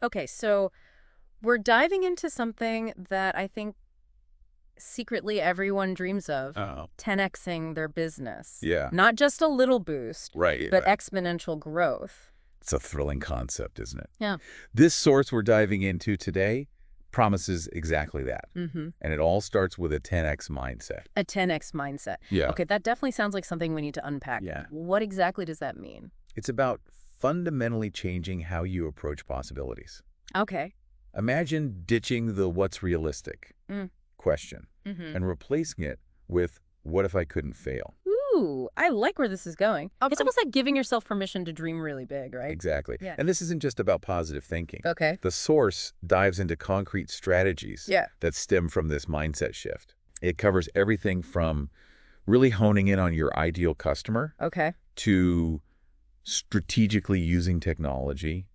Okay, so we're diving into something that I think secretly everyone dreams of, Oh, 10xing their business. yeah. Not just a little boost, Right. but exponential growth. It's a thrilling concept, isn't it? Yeah. This source we're diving into today promises exactly that. Mm-hmm. And it all starts with a 10x mindset. A 10x mindset. Yeah. Okay, that definitely sounds like something we need to unpack. Yeah. What exactly does that mean? It's about fundamentally changing how you approach possibilities. Okay. Imagine ditching the what's realistic question Mm-hmm. and replacing it with what if I couldn't fail? Ooh, I like where this is going. It's almost like giving yourself permission to dream really big, right? Exactly. Yeah. And this isn't just about positive thinking. Okay. The source dives into concrete strategies Yeah. that stem from this mindset shift. It covers everything from really honing in on your ideal customer Okay. to strategically using technology,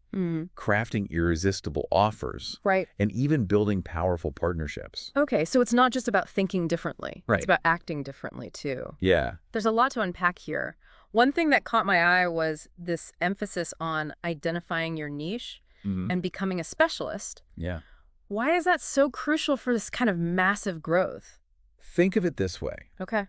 crafting irresistible offers, Right. and even building powerful partnerships. Okay, so it's not just about thinking differently. Right. It's about acting differently, too. Yeah. There's a lot to unpack here. One thing that caught my eye was this emphasis on identifying your niche and becoming a specialist. Yeah. Why is that so crucial for this kind of massive growth? Think of it this way. Okay.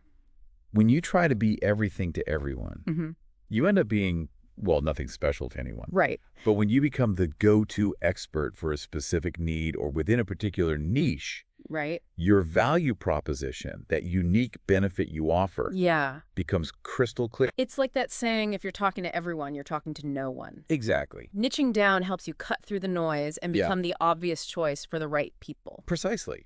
When you try to be everything to everyone, Mm-hmm. you end up being, well, nothing special to anyone. Right. But when you become the go-to expert for a specific need or within a particular niche, Right. your value proposition, that unique benefit you offer, Yeah. becomes crystal clear. It's like that saying, if you're talking to everyone, you're talking to no one. Exactly. Niching down helps you cut through the noise and Yeah. become the obvious choice for the right people. Precisely.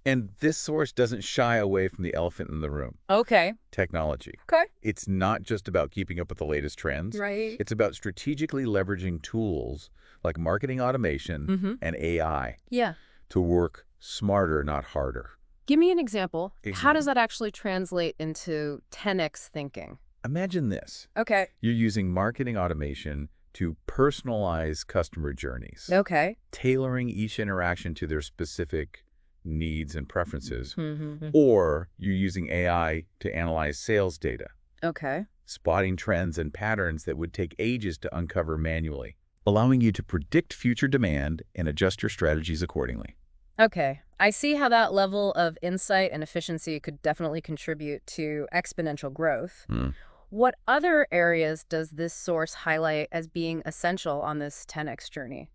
And this source doesn't shy away from the elephant in the room, Okay. technology. Okay. It's not just about keeping up with the latest trends. Right. It's about strategically leveraging tools like marketing automation and AI Yeah. to work smarter, not harder. Give me an example. How Exactly. does that actually translate into 10x thinking? Imagine this. Okay. You're using marketing automation to personalize customer journeys, Okay. tailoring each interaction to their specific needs and preferences. Mm-hmm. Or you're using AI to analyze sales data, Okay. spotting trends and patterns that would take ages to uncover manually, allowing you to predict future demand and adjust your strategies accordingly. Okay. I see how that level of insight and efficiency could definitely contribute to exponential growth. What other areas does this source highlight as being essential on this 10x journey?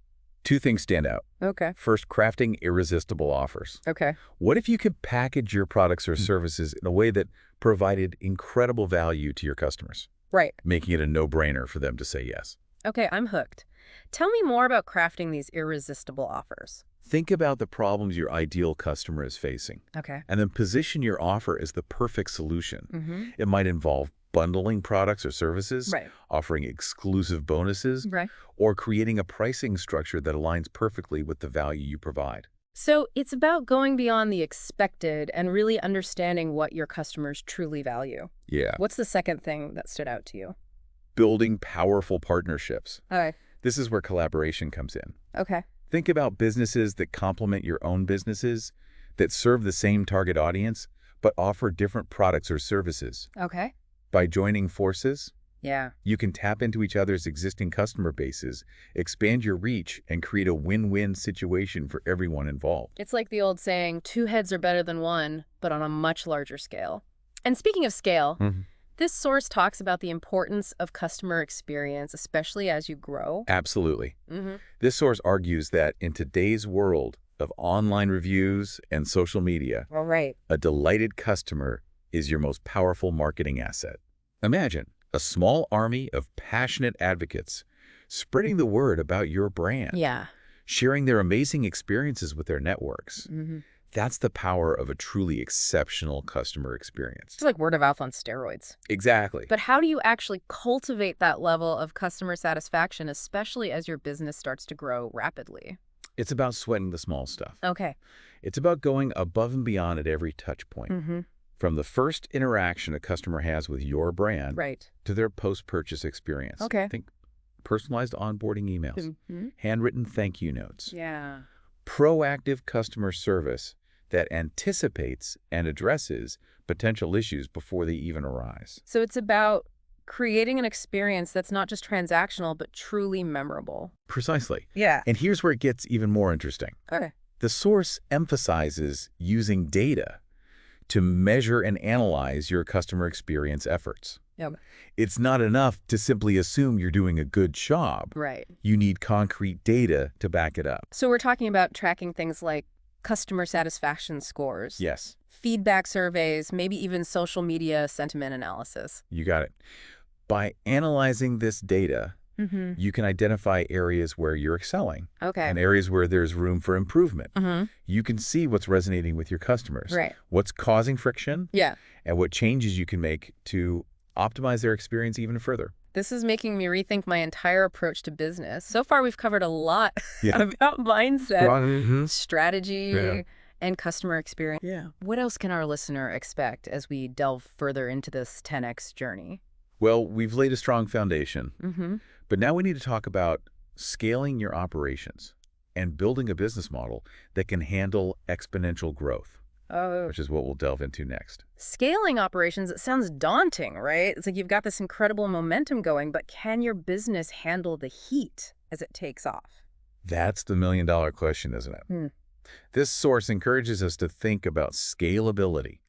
Two things stand out. Okay. First, crafting irresistible offers. Okay. What if you could package your products or services in a way that provided incredible value to your customers, Right. making it a no-brainer for them to say yes? Okay, I'm hooked. Tell me more about crafting these irresistible offers. Think about the problems your ideal customer is facing, Okay. and then position your offer as the perfect solution. Mm-hmm. It might involve bundling products or services, Right. offering exclusive bonuses, Right. or creating a pricing structure that aligns perfectly with the value you provide. So it's about going beyond the expected and really understanding what your customers truly value. Yeah. What's the second thing that stood out to you? Building powerful partnerships. All right. This is where collaboration comes in. Okay. Think about businesses that complement your own businesses, that serve the same target audience, but offer different products or services. Okay. By joining forces, Yeah. you can tap into each other's existing customer bases, expand your reach, and create a win-win situation for everyone involved. It's like the old saying, two heads are better than one, but on a much larger scale. And speaking of scale, this source talks about the importance of customer experience, especially as you grow. Absolutely. Mm-hmm. This source argues that in today's world of online reviews and social media, All right. a delighted customer is your most powerful marketing asset. Imagine a small army of passionate advocates spreading the word about your brand, Yeah. sharing their amazing experiences with their networks. Mm-hmm. That's the power of a truly exceptional customer experience. It's like word of mouth on steroids. Exactly. But how do you actually cultivate that level of customer satisfaction, especially as your business starts to grow rapidly? It's about sweating the small stuff. Okay. It's about going above and beyond at every touch point. Mm-hmm. From the first interaction a customer has with your brand Right. to their post-purchase experience. Okay. Think personalized onboarding emails, Mm-hmm. handwritten thank you notes, Yeah. proactive customer service that anticipates and addresses potential issues before they even arise. So it's about creating an experience that's not just transactional, but truly memorable. Precisely. Yeah. And here's where it gets even more interesting. Okay. The source emphasizes using data to measure and analyze your customer experience efforts. Yep. It's not enough to simply assume you're doing a good job. Right. You need concrete data to back it up. So we're talking about tracking things like customer satisfaction scores. Yes. Feedback surveys, maybe even social media sentiment analysis. You got it. By analyzing this data, you can identify areas where you're excelling and areas where there's room for improvement. You can see what's resonating with your customers, what's causing friction, and what changes you can make to optimize their experience even further. This is making me rethink my entire approach to business. So far, we've covered a lot about mindset, strategy, and customer experience. What else can our listener expect as we delve further into this 10X journey? Well, we've laid a strong foundation, but now we need to talk about scaling your operations and building a business model that can handle exponential growth, which is what we'll delve into next. Scaling operations, it sounds daunting, right? It's like you've got this incredible momentum going, but can your business handle the heat as it takes off? That's the million-dollar question, isn't it? This source encourages us to think about scalability.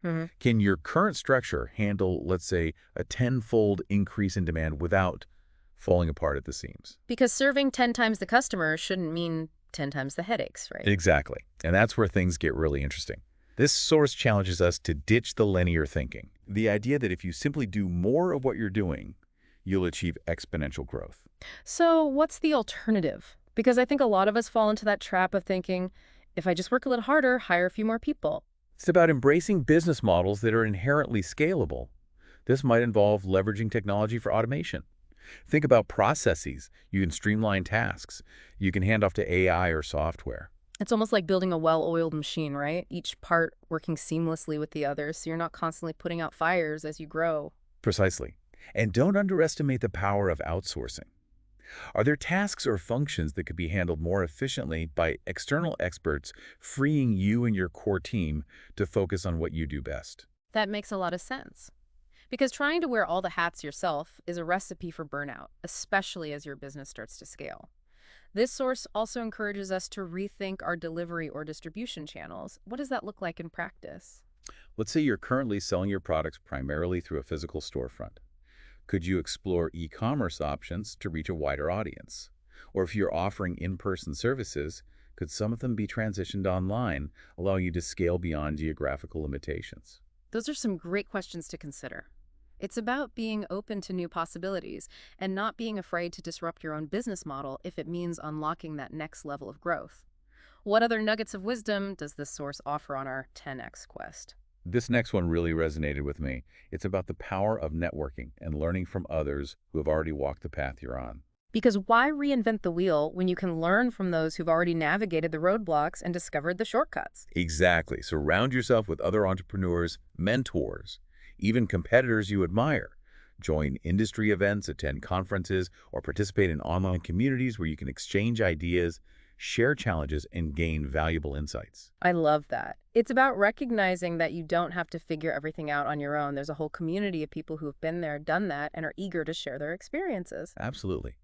Can your current structure handle, let's say, a 10-fold increase in demand without falling apart at the seams? Because serving 10 times the customer shouldn't mean 10 times the headaches, right? Exactly. And that's where things get really interesting. This source challenges us to ditch the linear thinking, the idea that if you simply do more of what you're doing, you'll achieve exponential growth. So what's the alternative? Because I think a lot of us fall into that trap of thinking, if I just work a little harder, hire a few more people. It's about embracing business models that are inherently scalable. This might involve leveraging technology for automation. Think about processes. You can streamline tasks. You can hand off to AI or software. It's almost like building a well-oiled machine, right? Each part working seamlessly with the others, so you're not constantly putting out fires as you grow. Precisely. And don't underestimate the power of outsourcing. Are there tasks or functions that could be handled more efficiently by external experts, freeing you and your core team to focus on what you do best? That makes a lot of sense. Because trying to wear all the hats yourself is a recipe for burnout, especially as your business starts to scale. This source also encourages us to rethink our delivery or distribution channels. What does that look like in practice? Let's say you're currently selling your products primarily through a physical storefront. Could you explore e-commerce options to reach a wider audience? Or if you're offering in-person services, could some of them be transitioned online, allowing you to scale beyond geographical limitations? Those are some great questions to consider. It's about being open to new possibilities and not being afraid to disrupt your own business model if it means unlocking that next level of growth. What other nuggets of wisdom does this source offer on our 10X quest? This next one really resonated with me. It's about the power of networking and learning from others who have already walked the path you're on. Because why reinvent the wheel when you can learn from those who've already navigated the roadblocks and discovered the shortcuts? Exactly. Surround yourself with other entrepreneurs, mentors, even competitors you admire. Join industry events, attend conferences, or participate in online communities where you can exchange ideas, share challenges, and gain valuable insights. I love that. It's about recognizing that you don't have to figure everything out on your own. There's a whole community of people who've been there, done that, and are eager to share their experiences. Absolutely.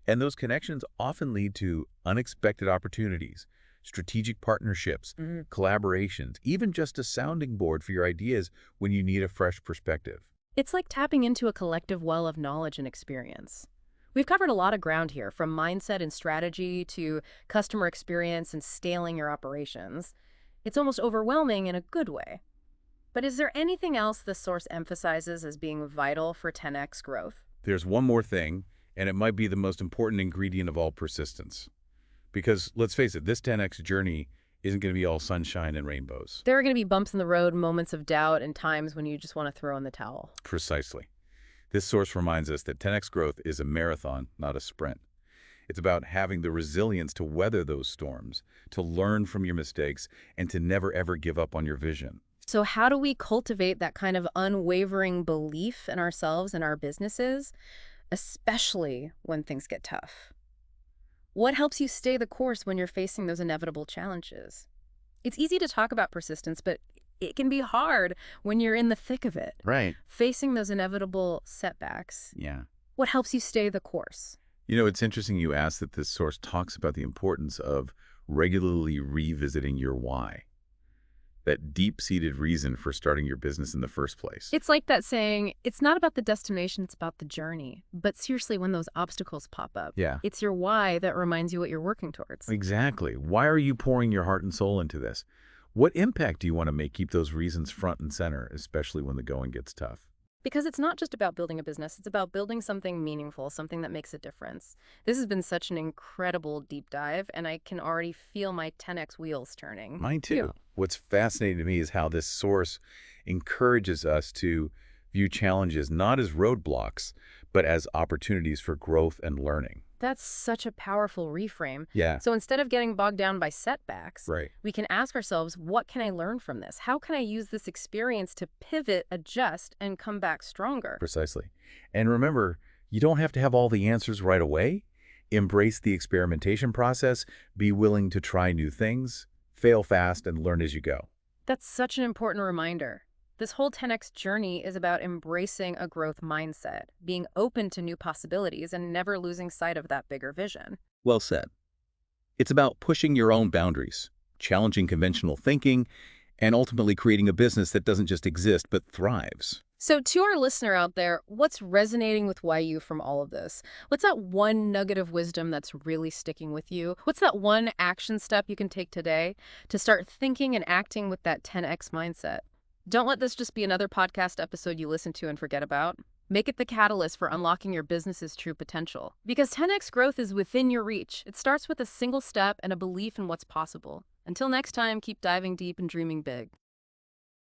And those connections often lead to unexpected opportunities, strategic partnerships, collaborations, even just a sounding board for your ideas when you need a fresh perspective. It's like tapping into a collective well of knowledge and experience. We've covered a lot of ground here, from mindset and strategy to customer experience and scaling your operations. It's almost overwhelming in a good way. But is there anything else this source emphasizes as being vital for 10X growth? There's one more thing, and it might be the most important ingredient of all persistence. Because, let's face it, this 10X journey isn't going to be all sunshine and rainbows. There are going to be bumps in the road, moments of doubt, and times when you just want to throw in the towel. Precisely. This source reminds us that 10X growth is a marathon, not a sprint. It's about having the resilience to weather those storms, to learn from your mistakes, and to never ever give up on your vision. So how do we cultivate that kind of unwavering belief in ourselves and our businesses, especially when things get tough? What helps you stay the course when you're facing those inevitable challenges? It's easy to talk about persistence, but it can be hard when you're in the thick of it. Right. Facing those inevitable setbacks. Yeah. What helps you stay the course? It's interesting you asked that this source talks about the importance of regularly revisiting your why. That deep-seated reason for starting your business in the first place. It's like that saying, it's not about the destination, it's about the journey. But seriously, when those obstacles pop up, it's your why that reminds you what you're working towards. Exactly. Why are you pouring your heart and soul into this? What impact do you want to make? Keep those reasons front and center, especially when the going gets tough. Because it's not just about building a business, it's about building something meaningful, something that makes a difference. This has been such an incredible deep dive, and I can already feel my 10x wheels turning. Mine too. What's fascinating to me is how this source encourages us to view challenges not as roadblocks, but as opportunities for growth and learning. That's such a powerful reframe. Yeah. So instead of getting bogged down by setbacks, right, we can ask ourselves, what can I learn from this? How can I use this experience to pivot, adjust, and come back stronger? Precisely. And remember, you don't have to have all the answers right away. Embrace the experimentation process. Be willing to try new things, fail fast, and learn as you go. That's such an important reminder. This whole 10x journey is about embracing a growth mindset, being open to new possibilities, and never losing sight of that bigger vision. Well said. It's about pushing your own boundaries, challenging conventional thinking, and ultimately creating a business that doesn't just exist but thrives. So to our listener out there, what's resonating with YU from all of this? What's that one nugget of wisdom that's really sticking with you? What's that one action step you can take today to start thinking and acting with that 10x mindset? Don't let this just be another podcast episode you listen to and forget about. Make it the catalyst for unlocking your business's true potential. Because 10x growth is within your reach. It starts with a single step and a belief in what's possible. Until next time, keep diving deep and dreaming big.